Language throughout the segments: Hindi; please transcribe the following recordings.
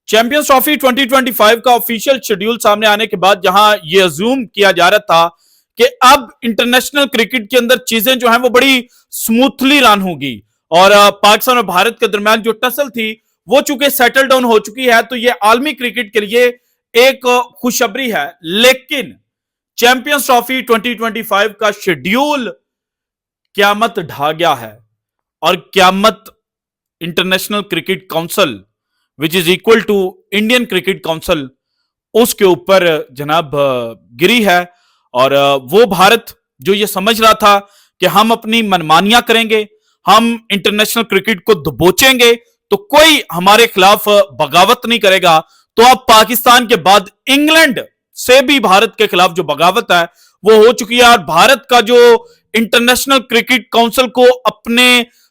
चैंपियंस ट्रॉफी 2025 का ऑफिशियल शेड्यूल सामने आने के बाद जहां ये अज्यूम किया जा रहा था कि अब इंटरनेशनल क्रिकेट के अंदर चीजें जो हैं वो बड़ी स्मूथली रन होगी और पाकिस्तान और भारत के दरमियान जो टसल थी वो चूंकि सेटल डाउन हो चुकी है, तो ये आलमी क्रिकेट के लिए एक खुशखबरी है। लेकिन चैंपियंस ट्रॉफी 2025 का शेड्यूल क्यामत ढा गया है और क्यामत International Cricket Council which is equal to Indian Cricket Council उसके ऊपर जनाब गिरी है। और वो भारत जो ये समझ रहा था कि हम अपनी मनमानियां करेंगे, हम इंटरनेशनल क्रिकेट को दबोचेंगे तो कोई हमारे खिलाफ बगावत नहीं करेगा, तो अब पाकिस्तान के बाद इंग्लैंड से भी भारत के खिलाफ जो बगावत है वो हो चुकी है। और भारत का जो इंटरनेशनल क्रिकेट काउंसिल को अपने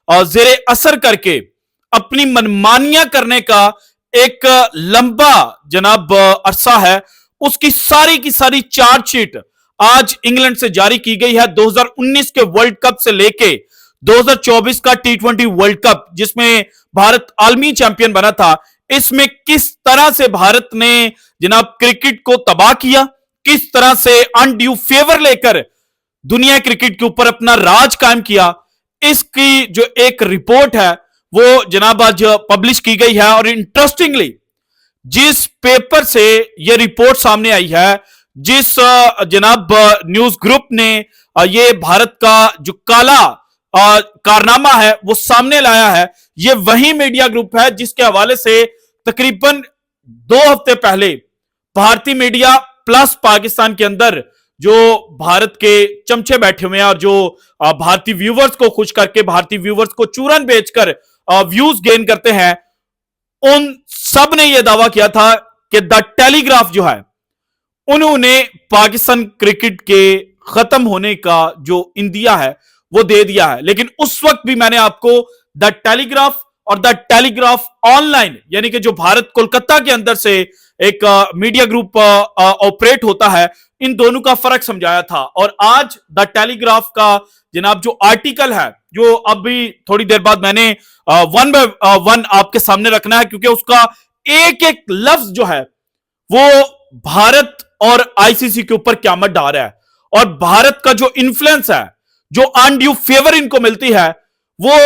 जेरे असर करके अपनी मनमानियां करने का एक लंबा जनाब अरसा है, उसकी सारी की सारी चार्जशीट आज इंग्लैंड से जारी की गई है। 2019 के वर्ल्ड कप से लेके 2024 का T20 वर्ल्ड कप जिसमें भारत आलमी चैंपियन बना था, इसमें किस तरह से भारत ने जनाब क्रिकेट को तबाह किया, किस तरह से अनड्यू फेवर लेकर दुनिया क्रिकेट के ऊपर अपना राज कायम किया, इसकी जो एक रिपोर्ट है वो जनाब आज पब्लिश की गई है। और इंटरेस्टिंगली जिस पेपर से यह रिपोर्ट सामने आई है, जिस जनाब न्यूज ग्रुप ने ये भारत का जो काला कारनामा है वो सामने लाया है, ये वही मीडिया ग्रुप है जिसके हवाले से तकरीबन 2 हफ्ते पहले भारतीय मीडिया प्लस पाकिस्तान के अंदर जो भारत के चमचे बैठे हुए हैं और जो भारतीय व्यूवर्स को खुश करके भारतीय व्यूवर्स को चूरन बेचकर व्यूज गेन करते हैं, उन सब ने यह दावा किया था कि द टेलीग्राफ जो है उन्होंने पाकिस्तान क्रिकेट के खत्म होने का जो इंदिया है वो दे दिया है। लेकिन उस वक्त भी मैंने आपको द टेलीग्राफ और द टेलीग्राफ ऑनलाइन यानी कि जो भारत कोलकाता के अंदर से एक मीडिया ग्रुप ऑपरेट होता है, इन दोनों का फर्क समझाया था। और आज द टेलीग्राफ का जनाब जो आर्टिकल है, जो अभी थोड़ी देर बाद मैंने वन बाय वन आपके सामने रखना है, क्योंकि उसका एक एक लफ्ज जो है वो भारत और आईसीसी के ऊपर क़यामत ढा रहा है। और भारत का जो इन्फ्लुएंस है, जो अनड्यू फेवर इनको मिलती है, वो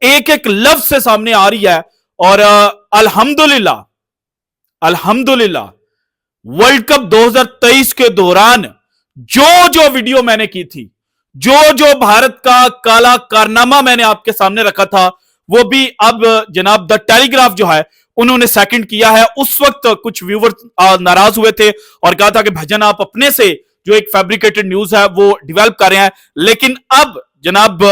एक एक लफ्ज से सामने आ रही है। और अल्हम्दुलिल्लाह अल्हम्दुलिल्लाह वर्ल्ड कप 2023 के दौरान जो जो वीडियो मैंने की थी, जो जो भारत का काला कारनामा मैंने आपके सामने रखा था, वो भी अब जनाब द टेलीग्राफ जो है उन्होंने सेकंड किया है। उस वक्त कुछ व्यूवर्स नाराज हुए थे और कहा था कि भजन आप अपने से जो एक फैब्रिकेटेड न्यूज है वो डेवलप कर रहे हैं। लेकिन अब जनाब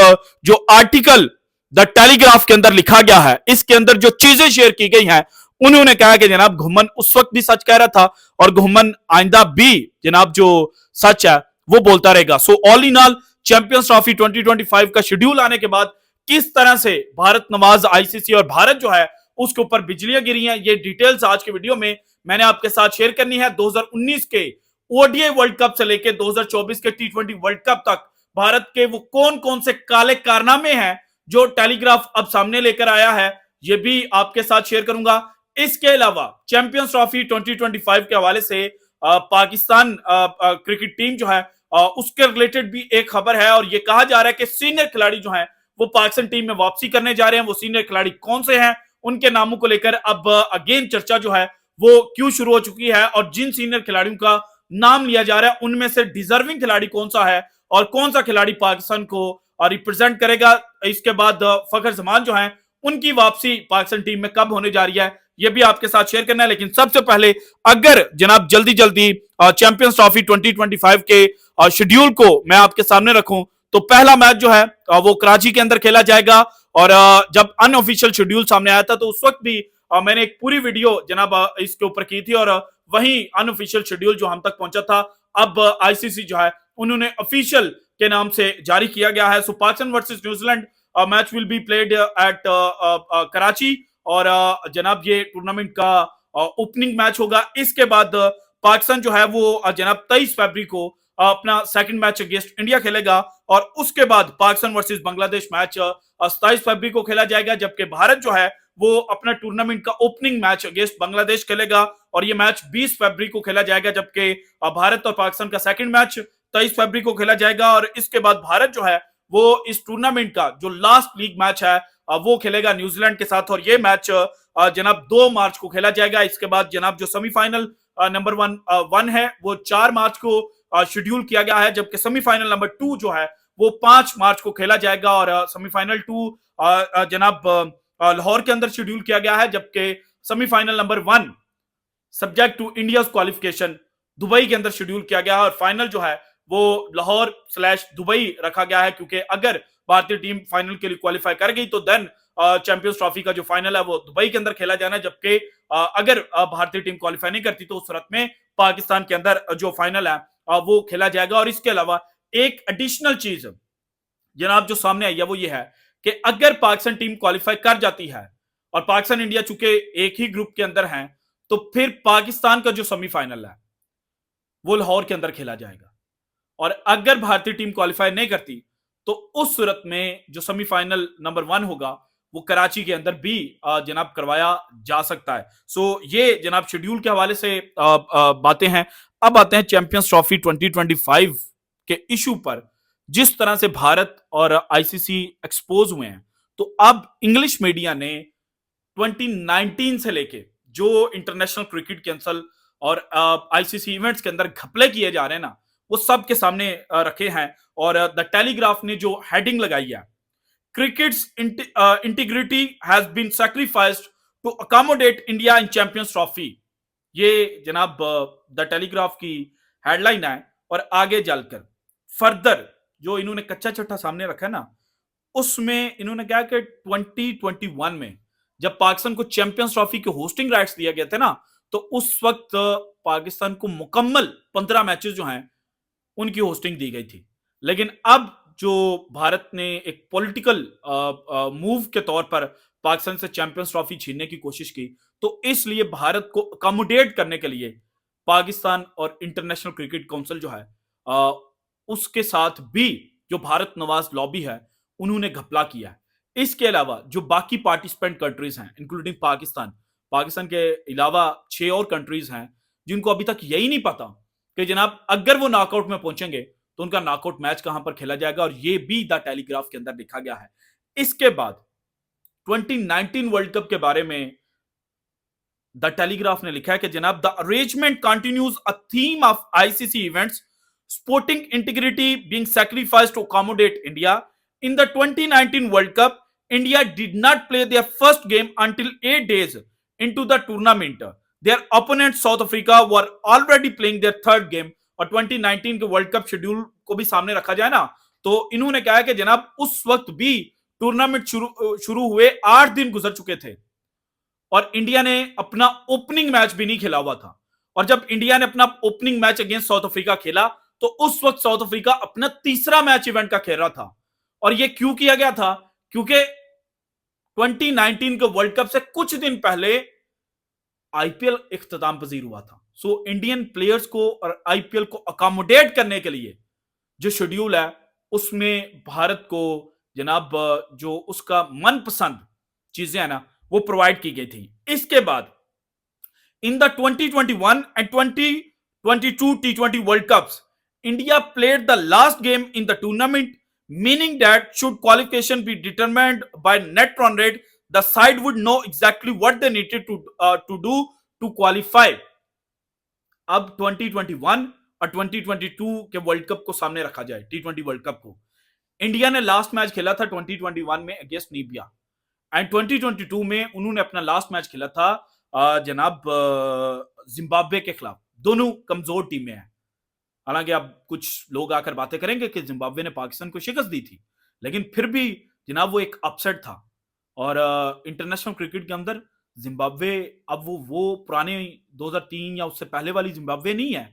जो आर्टिकल द टेलीग्राफ के अंदर लिखा गया है, इसके अंदर जो चीजें शेयर की गई हैं, उन्होंने कहा कि जनाब घुमन उस वक्त भी सच कह रहा था और घुमन आइंदा भी जनाब जो सच है वो बोलता रहेगा। So all in all champions trophy 2025 का शेड्यूल आने के बाद किस तरह से भारत नवाज आईसीसी और भारत जो है उसके ऊपर बिजलियां गिरी हैं, ये डिटेल्स आज के वीडियो में मैंने आपके साथ शेयर करनी है। 2019 के ओडीआई वर्ल्ड कप से लेकर 2024 के T20 वर्ल्ड कप तक भारत के वो कौन कौन से काले कारनामे हैं जो टेलीग्राफ अब सामने लेकर आया है, ये भी आपके साथ शेयर करूंगा। इसके अलावा चैंपियंस ट्रॉफी 2025 के हवाले से पाकिस्तान क्रिकेट टीम जो है उसके रिलेटेड भी एक खबर है और ये कहा जा रहा है कि सीनियर खिलाड़ी जो हैं वो पाकिस्तान टीम में वापसी करने जा रहे हैं। वो सीनियर खिलाड़ी कौन से हैं, उनके नामों को लेकर अब अगेन चर्चा जो है वो क्यों शुरू हो चुकी है और जिन सीनियर खिलाड़ियों का नाम लिया जा रहा है उनमें से डिजर्विंग खिलाड़ी कौन सा है और कौन सा खिलाड़ी पाकिस्तान को रिप्रेजेंट करेगा। इसके बाद फखर जमान जो है उनकी वापसी पाकिस्तान टीम में कब होने जा रही है, ये भी आपके साथ शेयर करना है। लेकिन सबसे पहले अगर जनाब जल्दी जल्दी चैंपियंस ट्रॉफी 2025 के शेड्यूल को मैं आपके सामने रखूं, तो पहला मैच जो है वो कराची के अंदर खेला जाएगा। और जब अनऑफिशियल शेड्यूल सामने आया था तो उस वक्त भी मैंने एक पूरी वीडियो जनाब इसके ऊपर की थी और वही अनऑफिशियल शेड्यूल जो हम तक पहुंचा था अब आईसीसी जो है उन्होंने ऑफिशियल के नाम से जारी किया गया है। So Pakistan versus New Zealand match will be played at Karachi और जनाब ये टूर्नामेंट का ओपनिंग मैच होगा। इसके बाद पाकिस्तान जो है वो जनाब 23 फरवरी को अपना सेकंड मैच अगेंस्ट इंडिया खेलेगा और उसके बाद पाकिस्तान वर्सेस बांग्लादेश मैच 27 फरवरी को खेला जाएगा, जबकि भारत जो है वो अपना टूर्नामेंट का ओपनिंग मैच अगेंस्ट बांग्लादेश खेलेगा और ये मैच 20 फरवरी को खेला जाएगा, जबकि भारत और पाकिस्तान का सेकंड मैच 23 फरवरी को खेला जाएगा। और इसके बाद भारत जो है वो इस टूर्नामेंट का जो लास्ट लीग मैच है वो खेलेगा न्यूजीलैंड के साथ, और ये मैच जनाब 2 मार्च को खेला जाएगा। इसके बाद जनाब जो सेमीफाइनल नंबर वन है वो 4 मार्च को शेड्यूल किया गया है, जबकि सेमीफाइनल नंबर 2 जो है वो 5 मार्च को खेला जाएगा। और सेमीफाइनल 2 जनाब लाहौर के अंदर शेड्यूल किया गया है, जबकि semifinal number 1 subject to India qualification Dubai के अंदर शेड्यूल किया गया है। और फाइनल जो है वो लाहौर/दुबई रखा गया है, क्योंकि अगर भारतीय टीम फाइनल के लिए क्वालिफाई कर गई तो देन चैंपियंस ट्रॉफी का जो फाइनल है वो दुबई के अंदर खेला जाना है, जबकि अगर भारतीय टीम क्वालिफाई नहीं करती तो उस सूरत में पाकिस्तान के अंदर जो फाइनल है वो खेला जाएगा। और इसके अलावा एक एडिशनल चीज जनाब जो सामने आई है वो ये है कि अगर पाकिस्तान टीम क्वालिफाई कर जाती है और पाकिस्तान इंडिया चूंकि एक ही ग्रुप के अंदर हैं, तो फिर पाकिस्तान का जो सेमीफाइनल है वो लाहौर के अंदर खेला जाएगा। और अगर भारतीय टीम क्वालिफाई नहीं करती तो उस सूरत में जो सेमीफाइनल नंबर 1 होगा वो कराची के अंदर भी जनाब करवाया जा सकता है। सो ये जनाब शेड्यूल के हवाले से बातें हैं। अब आते हैं चैंपियंस ट्रॉफी 2025 के इशू पर। जिस तरह से भारत और आईसीसी एक्सपोज हुए हैं, तो अब इंग्लिश मीडिया ने 2019 से लेके जो इंटरनेशनल क्रिकेट काउंसिल और आईसीसी इवेंट्स के अंदर घपले किए जा रहे हैं ना, वो सब के सामने रखे हैं। और द टेलीग्राफ ने जो हेडिंग लगाई है, cricket's integrity has been sacrificed to accommodate India in Champions Trophy, ये जनाब द टेलीग्राफ की हेडलाइन है। और आगे चलकर फर्दर जो इन्होंने कच्चा चट्टा सामने रखा है ना, उसमें इन्होंने कहा कि 2021 में जब पाकिस्तान को चैंपियंस ट्रॉफी के होस्टिंग राइट्स दिया गया था ना, तो उस वक्त पाकिस्तान को मुकम्मल 15 मैचेस जो हैं उनकी होस्टिंग दी गई थी। लेकिन अब जो भारत ने एक पॉलिटिकल मूव के तौर पर पाकिस्तान से चैंपियंस ट्रॉफी छीनने की कोशिश की, तो इसलिए भारत को अकोमोडेट करने के लिए पाकिस्तान और इंटरनेशनल क्रिकेट काउंसिल जो है उसके साथ भी जो भारत नवाज लॉबी है उन्होंने घपला किया है। इसके अलावा जो बाकी पार्टिसिपेंट कंट्रीज हैं इंक्लूडिंग पाकिस्तान के अलावा 6 और कंट्रीज हैं जिनको अभी तक यही नहीं पता कि जनाब अगर वो नॉकआउट में पहुंचेंगे तो उनका नॉकआउट मैच कहां पर खेला जाएगा, और ये भी द टेलीग्राफ के अंदर लिखा गया है। इसके बाद 2019 वर्ल्ड कप के बारे में द टेलीग्राफ ने लिखा है कि जनाब the arrangement continues a theme of ICC events sporting integrity being sacrificed to accommodate India. In the 2019 World Cup, India did not play their first game until 8 days into the tournament. Their opponent South Africa were already playing their third game. और 2019 के वर्ल्ड कप शेड्यूल को भी सामने रखा जाए ना, तो इन्होंने कहा कि जनाब उस वक्त भी टूर्नामेंट शुरू हुए 8 दिन गुजर चुके थे और इंडिया ने अपना ओपनिंग मैच भी नहीं खेला हुआ था। और जब इंडिया ने अपना opening match against south Africa खेला तो उस वक्त साउथ अफ्रीका अपना तीसरा मैच इवेंट का खेल रहा था। और यह क्यों किया गया था? क्योंकि 2019 के वर्ल्ड कप से कुछ दिन पहले आईपीएल इख्तिताम पजीर हुआ था। सो इंडियन प्लेयर्स को और आईपीएल को अकोमोडेट करने के लिए जो शेड्यूल है उसमें भारत को जनाब जो उसका मनपसंद चीजें है ना वो प्रोवाइड की गई थी। इसके बाद in the 2021 and 2022 T20 world cups India played the last game in the tournament, meaning that should qualification be determined by net run rate, the side would know exactly what they needed to do to qualify. अब 2021 और 2022 के वर्ल्ड कप को सामने रखा जाए, T20 वर्ल्ड कप को, इंडिया ने लास्ट मैच खेला था 2021 में अगेंस्ट नीबिया एंड 2022 में उन्होंने अपना लास्ट मैच खेला था जनाब जिम्बाब्वे के खिलाफ। दोनों कमजोर टीमें हैं। हालांकि अब कुछ लोग आकर बातें करेंगे कि जिम्बाब्वे ने पाकिस्तान को शिकस्त दी थी, लेकिन फिर भी जनाब वो एक अपसेट था। और इंटरनेशनल क्रिकेट के अंदर जिम्बाब्वे अब वो पुराने 2003 या उससे पहले वाली जिम्बाब्वे नहीं है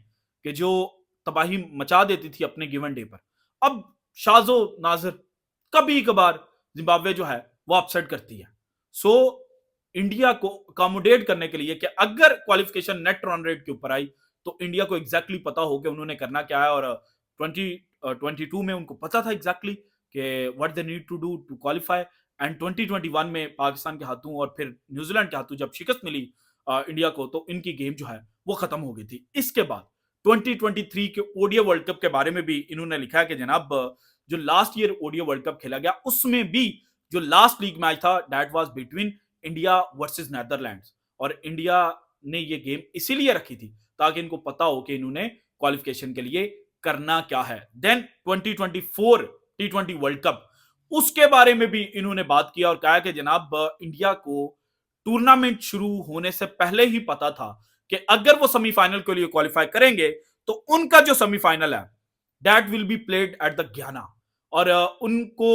कि जो तबाही मचा देती थी अपने गिवन डे पर। अब शाजो नाजर कभी कभार जिम्बाब्वे जो है वो अपसेट करती है। सो इंडिया को अकोमोडेट करने के लिए कि अगर क्वालिफिकेशन नेट रन रेट के ऊपर आई तो इंडिया को एग्जैक्टली पता हो कि उन्होंने करना क्या है। और 2022 में उनको पता था एग्जैक्टली कि what they need to do to qualify and 2021 में पाकिस्तान के हाथों और फिर न्यूजीलैंड के हाथों जब शिकस्त मिली इंडिया को, तो इनकी गेम जो है वो खत्म हो गई थी। इसके बाद 2023 के ओडीआई वर्ल्ड कप के बारे में भी इन्होंने लिखा है कि जनाब जो last year ODI world cup खेला गया उसमें भी जो लास्ट लीग मैच था that was between India versus Netherlands, और इंडिया ने ये गेम इसीलिए रखी थी ताकि इनको पता हो कि इन्होंने क्वालिफिकेशन के लिए करना क्या है। देन 2024 टी20 वर्ल्ड कप, उसके बारे में भी इन्होंने बात किया और कहा कि जनाब इंडिया को टूर्नामेंट शुरू होने से पहले ही पता था कि अगर वो सेमीफाइनल के लिए क्वालिफाई करेंगे तो उनका जो सेमीफाइनल है that will be played at the Guyana, और उनको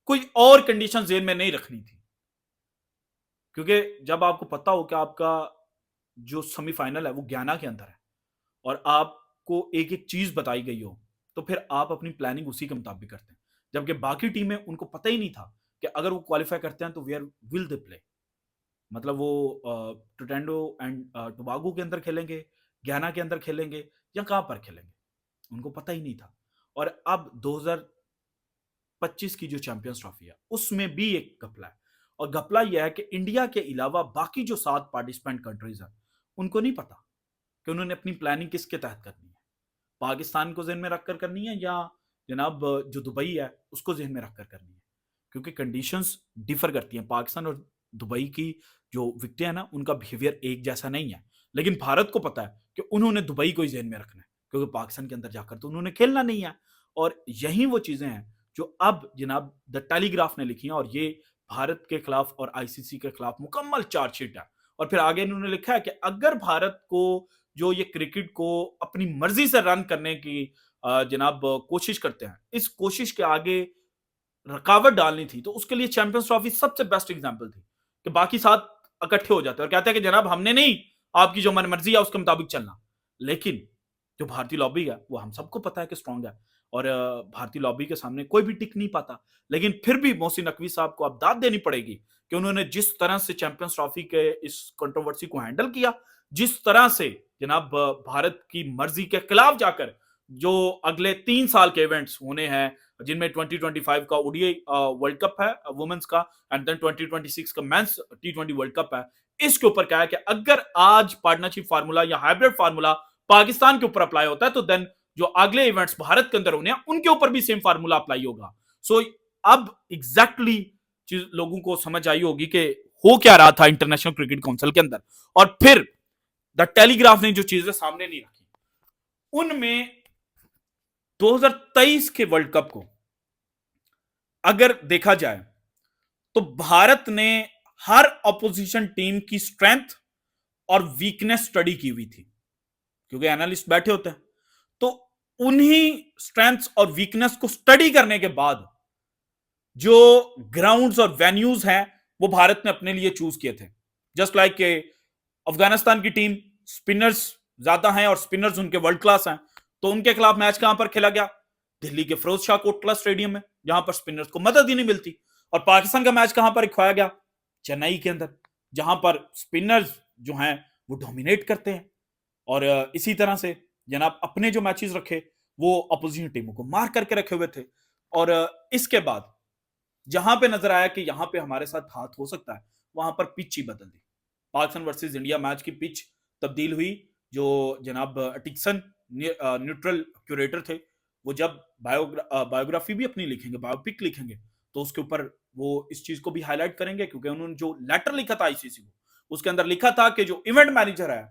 कोई और कंडीशन जेन में नहीं रखनी थी, क्योंकि जब आपको पता हो कि आपका जो सेमीफाइनल है वो गयाना के अंदर है और आपको एक एक चीज बताई गई हो, तो फिर आप अपनी प्लानिंग उसी के मुताबिक करते हैं। जबकि बाकी टीमें, उनको पता ही नहीं था कि अगर वो क्वालिफाई करते हैं तो वेयर विल दे प्ले, मतलब वो टोटेंडो एंड टोबागो के अंदर खेलेंगे, गयाना के अंदर खेलेंगे या कहां पर खेलेंगे, उनको पता ही नहीं था। और अब 2025 की जो चैंपियंस ट्रॉफी है उसमें भी एक घपला है, और घपला यह है कि इंडिया के अलावा बाकी जो 7 पार्टिसिपेंट कंट्रीज हैं उनको नहीं पता कि उन्होंने अपनी प्लानिंग किसके तहत करनी है, पाकिस्तान को जेहन में रखकर करनी है या जनाब जो दुबई है उसको जेहन में रखकर करनी है, क्योंकि कंडीशंस डिफर करती हैं। पाकिस्तान और दुबई की जो विकेटें हैं ना उनका बिहेवियर एक जैसा नहीं है, लेकिन भारत को पता है कि उन्होंने दुबई को ही जेहन में रखना है, क्योंकि पाकिस्तान के अंदर जाकर तो उन्होंने खेलना नहीं है। और यही वो चीजें हैं जो अब जनाब द टेलीग्राफ ने लिखी हैं, और ये भारत के खिलाफ और आईसीसी के खिलाफ मुकम्मल चार्जशीट है। और फिर आगे इन्होंने लिखा है कि अगर भारत को जो ये क्रिकेट को अपनी मर्जी से रन करने की जनाब कोशिश करते हैं, इस कोशिश के आगे रुकावट डालनी थी, तो उसके लिए चैंपियंस ट्रॉफी सबसे बेस्ट एग्जांपल थी कि बाकी 7 इकट्ठे हो जाते हैं और कहते हैं कि जनाब हमने नहीं, आपकी जो मन मर्जी है उसके मुताबिक चलना। लेकिन जो भारतीय लॉबी है वो हम सबको पता है कि स्ट्रांग है, और भारतीय लॉबी के सामने कोई भी टिक नहीं पाता। लेकिन फिर भी मोहसिन नकवी साहब को अब दाद देनी पड़ेगी कि उन्होंने जिस तरह से चैंपियंस ट्रॉफी के इस कंट्रोवर्सी को हैंडल किया, जिस तरह से जनाब भारत की मर्जी के खिलाफ जाकर जो अगले 3 साल के इवेंट्स होने हैं, जिनमें 2025 का ओडीआई वर्ल्ड कप है वुमेन्स का, एंड देन 2026 का मेंस टी20 वर्ल्ड कप है, इसके ऊपर क्या है कि अगर आज पार्टनरशिप फार्मूला या हाइब्रिड फार्मूला पाकिस्तान के ऊपर अप्लाई होता है तो देन जो अगले इवेंट्स भारत के अंदर होने हैं उनके ऊपर भी सेम फार्मूला अप्लाई होगा। सो अब एग्जैक्टली चीज लोगों को समझ आई होगी कि हो क्या रहा था इंटरनेशनल क्रिकेट काउंसिल के अंदर, और फिर द टेलीग्राफ ने जो चीजें सामने नहीं रखी उनमें 2023 के वर्ल्ड कप को अगर देखा जाए तो भारत ने हर अपोजिशन टीम की स्ट्रेंथ और वीकनेस स्टडी की हुई थी, क्योंकि एनालिस्ट बैठे होते हैं, तो उन्हीं स्ट्रेंथ्स और वीकनेस को स्टडी करने के बाद जो ग्राउंड्स और वेन्यूज हैं वो भारत ने अपने लिए चूज किए थे। जस्ट लाइक के अफगानिस्तान की टीम स्पिनर्स ज्यादा हैं और स्पिनर्स उनके वर्ल्ड क्लास हैं, तो उनके खिलाफ मैच कहां पर खेला गया? दिल्ली के फिरोज शाह कोटला स्टेडियम में, जहां पर स्पिनर्स को मदद ही नहीं मिलती। और पाकिस्तान का मैच कहां पर खिलाया गया? चेन्नई के अंदर, जहां पर स्पिनर्स जो हैं वो डोमिनेट करते हैं। और इसी तरह से जनाब अपने जो मैचेस रखे वो अपोजिशन टीमों को मार करके रखे हुए थे। और इसके बाद जहां पे नजर आया कि यहां पे हमारे साथ हाथ हो सकता है, वहां पर पिच ही बदल दी। पाकिस्तान वर्सेस इंडिया मैच की पिच तब्दील हुई। जो जनाब टिक्सन न्यूट्रल क्यूरेटर थे, वो जब बायोग्राफी भी अपनी लिखेंगे, बायोपिक लिखेंगे, तो उसके ऊपर वो इस चीज को भी हाईलाइट करेंगे, क्योंकि उन्होंने जो लेटर लिखा था आईसीसी को, उसके अंदर लिखा था कि जो इवेंट मैनेजर है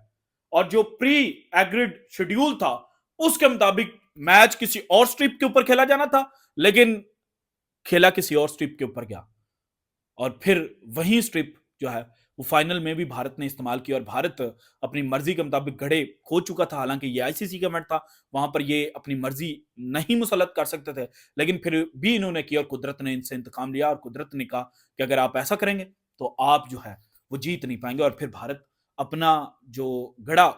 और जो प्री एग्रीड शेड्यूल था उसके मुताबिक मैच किसी और स्ट्रिप के ऊपर खेला जाना था, लेकिन खेला किसी और स्ट्रिप के ऊपर गया। और फिर वही स्ट्रिप जो है वो फाइनल में भी भारत ने इस्तेमाल किया, और भारत अपनी मर्जी के मुताबिक गड़े खो चुका था। हालांकि ये आईसीसी का मैच था, वहां पर ये अपनी मर्जी नहीं मुसलत कर सकते थे, लेकिन फिर भी इन्होंने किया और कुदरत ने इनसे इंतकाम लिया, और कुदरत ने कहा कि अगर आप ऐसा करेंगे तो आप जो है वो जीत नहीं पाएंगे। और फिर भारत अपना जो गड़ा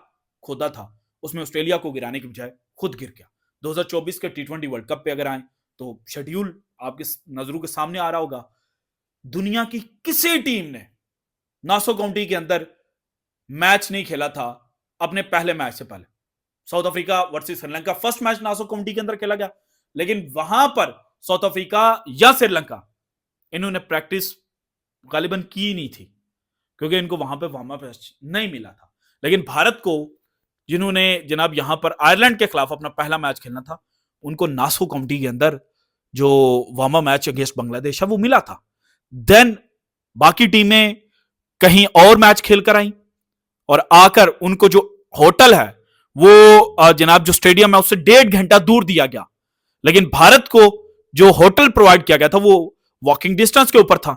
खोदा था उसमें ऑस्ट्रेलिया को गिराने की बजाय खुद गिर गया। 2024 के टी20 वर्ल्ड कप पे अगर आए तो शेड्यूल आपके नजरों के सामने आ रहा होगा। दुनिया की किसी टीम ने नासो काउंटी के अंदर मैच नहीं खेला था अपने पहले मैच से पहले। South Africa versus Sri Lanka first match Nassau County के अंदर खेला गया, लेकिन वहां पर साउथ अफ्रीका या श्रीलंका इन्होंने प्रैक्टिस गालिबन की नहीं थी क्योंकि इनको वहां पे वार्म अप नहीं मिला था। लेकिन भारत को, जिन्होंने जनाब यहां पर आयरलैंड के खिलाफ अपना पहला मैच खेलना था, उनको नासो काउंटी के अंदर जो warm up match against Bangladesh है वो मिला था। देन बाकी टीमें कहीं और मैच खेल कर आई और आकर उनको जो होटल है वो जनाब जो स्टेडियम है उससे 1.5 घंटा दूर दिया गया। लेकिन भारत को जो होटल प्रोवाइड किया गया था वो वॉकिंग डिस्टेंस के ऊपर था।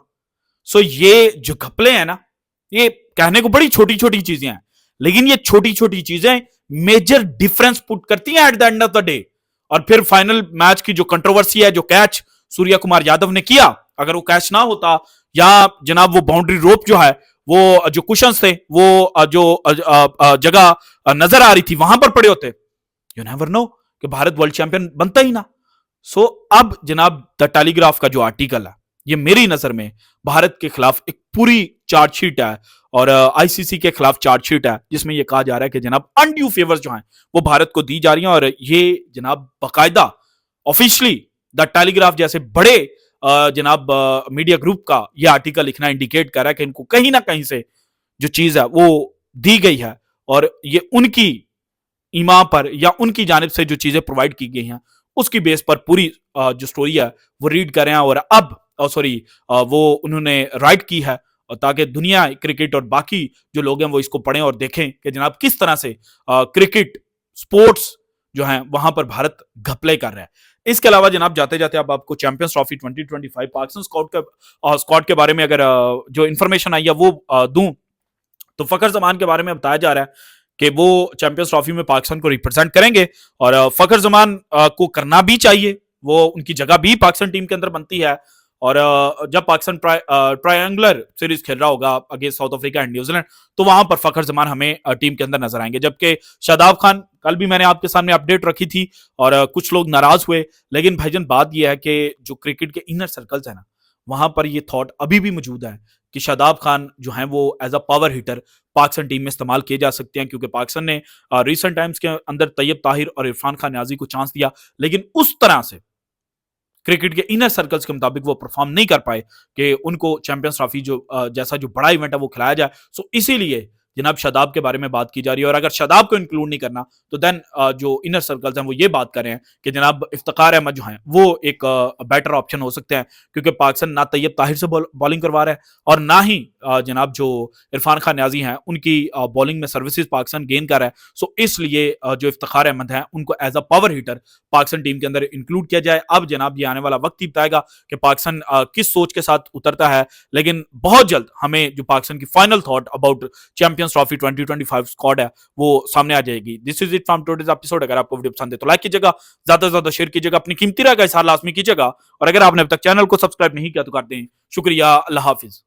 सो ये जो घपले हैं ना, ये कहने को बड़ी छोटी छोटी चीजें हैं, लेकिन ये छोटी छोटी चीजें मेजर डिफरेंस पुट करती हैं at the end of the day. और फिर फाइनल मैच की जो कंट्रोवर्सी है, जो कैच सूर्य कुमार यादव ने किया, अगर वो कैच ना होता या जनाब वो बाउंड्री रोप जो है, वो जो कुशंस थे वो जो जगह नजर आ रही थी वहां पर पड़े होते, यू नेवर नो कि भारत वर्ल्ड चैंपियन बनता ही ना। सो अब जनाब द टेलीग्राफ का जो आर्टिकल है, ये मेरी नजर में भारत के खिलाफ एक पूरी चार्जशीट है और आईसीसी के खिलाफ चार्जशीट है, जिसमें यह कहा जा रहा है कि जनाब अनड्यू फेवर्स जो हैं वो भारत को दी जा रही हैं। और ये जनाब बाकायदा ऑफिशियली द टेलीग्राफ जैसे बड़े जनाब मीडिया ग्रुप का यह आर्टिकल लिखना इंडिकेट कर रहा है कि इनको कहीं ना कहीं से जो चीज है वो दी गई है और ये उनकी ईमा पर या उनकी जानिब से जो चीजें प्रोवाइड की गई हैं उसकी बेस पर पूरी जो स्टोरी है वो रीड करें। और अब वो उन्होंने राइट की है ताकि दुनिया क्रिकेट और बाकी जो लोग हैं वो इसको पढ़ें और देखें कि जनाब किस तरह से क्रिकेट स्पोर्ट्स जो है वहां पर भारत घपले कर रहा है। इसके अलावा जनाब जाते जाते अब आपको चैंपियंस ट्रॉफी 2025 पाकिस्तान स्क्वाड के बारे में अगर जो इंफॉर्मेशन आई है वो दूं, तो फखर जमान के बारे में बताया जा रहा है कि वो चैंपियंस ट्रॉफी में पाकिस्तान को रिप्रेजेंट करेंगे और फखर जमान को करना भी चाहिए, वो उनकी जगह भी पाकिस्तान टीम के अंदर बनती है। और जब पाकिस्तान ट्रायंगुलर सीरीज खेल रहा होगा against south Africa and New Zealand, तो वहां पर फखर जमान हमें टीम के अंदर नजर आएंगे। जबकि शादाब खान, कल भी मैंने आपके सामने अपडेट रखी थी और कुछ लोग नाराज हुए, लेकिन भाईजान बात यह है कि जो क्रिकेट के इनर सर्कल्स है ना, वहां पर ये थॉट अभी भी मौजूद है कि शादाब खान जो है वो as a power hitter Pakistan team में इस्तेमाल किए जा सकते हैं, क्योंकि पाकिस्तान ने रिसेंट टाइम्स के अंदर तैयब ताहिर और इरफान खान न्याजी को चांस दिया, लेकिन उस तरह से क्रिकेट के इनर सर्कल्स के मुताबिक वो परफॉर्म नहीं कर पाए कि उनको चैंपियंस ट्रॉफी जो जैसा जो बड़ा इवेंट है वो खिलाया जाए। सो इसीलिए जनाब शादाब के बारे में बात की जा रही है। और अगर शादाब को इंक्लूड नहीं करना तो देन जो इनर सर्कल्स हैं वो ये बात कर रहे हैं कि जनाब इफ्तिकार अहमद जो हैं वो एक बेटर ऑप्शन हो सकते हैं, क्योंकि पाकिस्तान ना तैयब ताहिर से बॉलिंग करवा रहा है और ना ही जनाब जो इरफान खान न्याजी हैं उनकी बॉलिंग में सर्विसेज पाकिस्तान गेन कर रहा है। सो इसलिए जो इफ्तिकार अहमद हैं उनको as a power hitter Pakistan team के अंदर इंक्लूड किया जाए। अब जनाब ये आने वाला वक्त ही बताएगा कि पाकिस्तान किस सोच के साथ उतरता है, लेकिन बहुत जल्द हमें जो पाकिस्तान की final thought about champions trophy 2025 squad है वो सामने आ जाएगी। This is it from today's episode. अगर आपको वीडियो पसंद है तो लाइक कीजिएगा, ज्यादा से ज्यादा शेयर कीजिएगा, अपनी कीमती राय का इज़हार लाजमी कीजिएगा और अगर आपने अब तक चैनल को सब्सक्राइब नहीं किया तो कर दें। शुक्रिया, अल्लाह हाफिज।